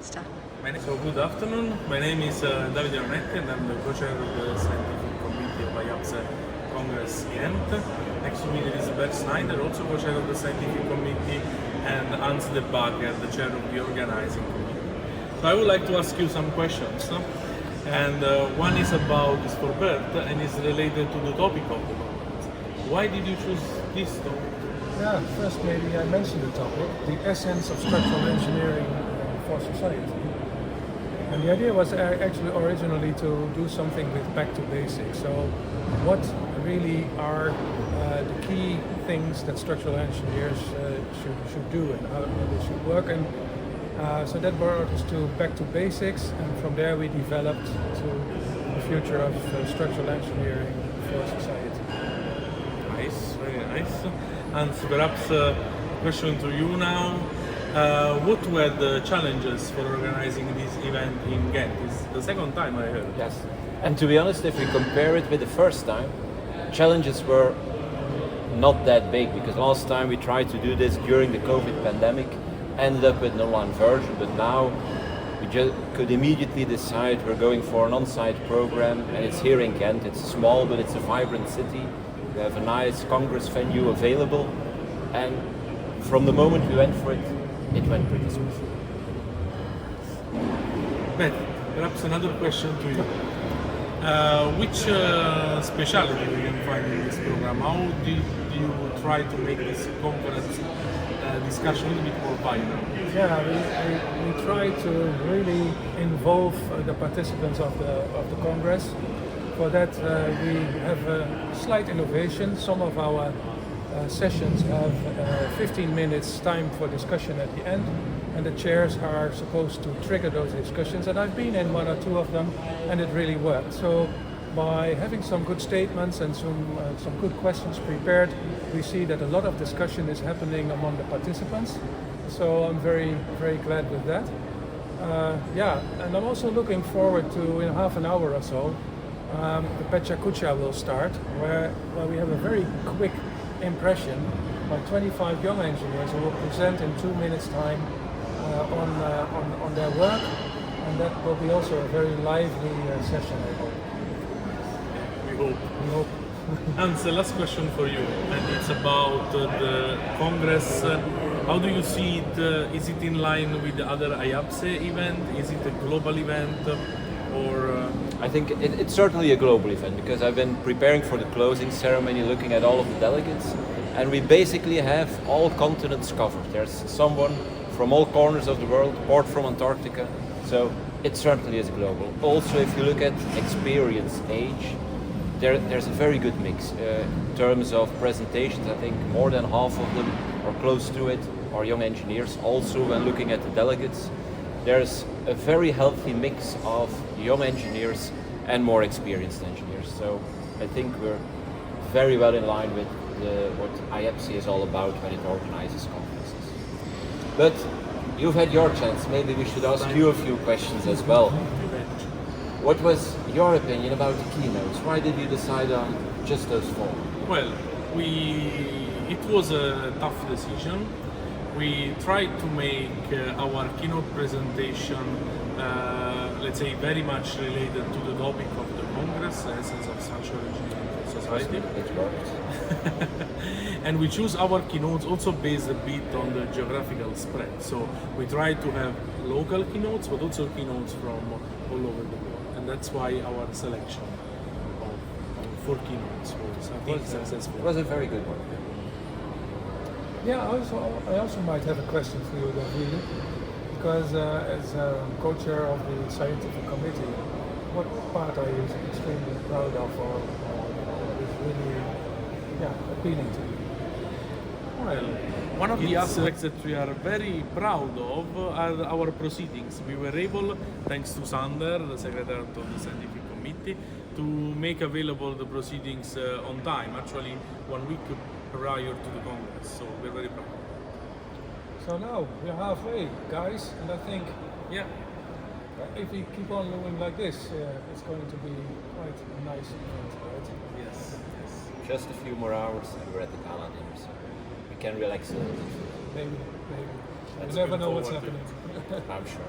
Stop. So good afternoon. My name is Davide Leonnetti and I'm the co-chair of the scientific committee of IABSE Congress Ghent. Next to me there is Bert Snijder, also co-chair of the scientific committee, and Hans de Backer, the chair of the organizing committee. So I would like to ask you some questions. And one is for Bert and is related to the topic of the conference. Why did you choose this topic? Yeah, first maybe I mentioned the topic, the essence of structural engineering for society. And the idea was actually originally to do something with back to basics. So what really are the key things that structural engineers should do and how they should work. And so that brought us to back to basics, and from there we developed to the future of structural engineering for society. Nice, very nice. And perhaps a question to you now. What were the challenges for organizing this event in Ghent? It's the second time I heard. Yes, and to be honest, if we compare it with the first time, challenges were not that big, because last time we tried to do this during the COVID pandemic, ended up with an online version, but now we just could immediately decide we're going for an on-site program, and it's here in Ghent. It's small, but it's a vibrant city. We have a nice congress venue available, and from the moment we went for it, it went pretty smoothly. Bert, perhaps another question to you. Which specialty we can find in this program? How did you try to make this conference discussion a little bit more vibrant? Yeah, we try to really involve the participants of the Congress. For that we have a slight innovation. Some of our sessions have 15 minutes time for discussion at the end, and the chairs are supposed to trigger those discussions, and I've been in one or two of them and it really worked. So by having some good statements and some good questions prepared, we see that a lot of discussion is happening among the participants. So I'm very, very glad with that. Yeah, and I'm also looking forward to, in half an hour or so, the Pecha Kucha will start, where we have a very quick impression by 25 young engineers who will present in 2 minutes time on their work, and that will be also a very lively session, I hope. We hope. And the last question for you, and it's about the Congress. How do you see it? Is it in line with the other IABSE event? Is it a global event? Or I think it's certainly a global event, because I've been preparing for the closing ceremony, looking at all of the delegates, and we basically have all continents covered. There's someone from all corners of the world, Bert from Antarctica, so it certainly is global. Also, if you look at experience, age, there's a very good mix. In terms of presentations, I think more than half of them, or close to it, are young engineers. Also, when looking at the delegates, there's a very healthy mix of young engineers and more experienced engineers. So I think we're very well in line with what IABSE is all about when it organizes conferences. But you've had your chance. Maybe we should ask you a few questions as well. What was your opinion about the keynotes? Why did you decide on just those four? well, it was a tough decision. We tried to make our keynote presentation, let's say, very much related to the topic of the Congress, the essence of structural engineering for society. It worked. And we choose our keynotes also based a bit on the geographical spread. So we try to have local keynotes, but also keynotes from all over the world. And that's why our selection of 4 keynotes was, I think, successful. It was a very good one. Yeah, I also might have a question for you, Davide, because as co-chair of the scientific committee, what part are you extremely proud of, or is really appealing to you? Well, one of the aspects that we are very proud of are our proceedings. We were able, thanks to Sander, the secretary of the scientific committee, to make available the proceedings on time, actually 1 week prior to the Congress, so we're very proud. So now we're halfway, guys, and I think if we keep on doing like this, it's going to be quite a nice event, right? Yes. Just a few more hours and we're at the gala dinner, so we can relax a little bit. Maybe. You Let's never look know what's forward to happening. I'm sure.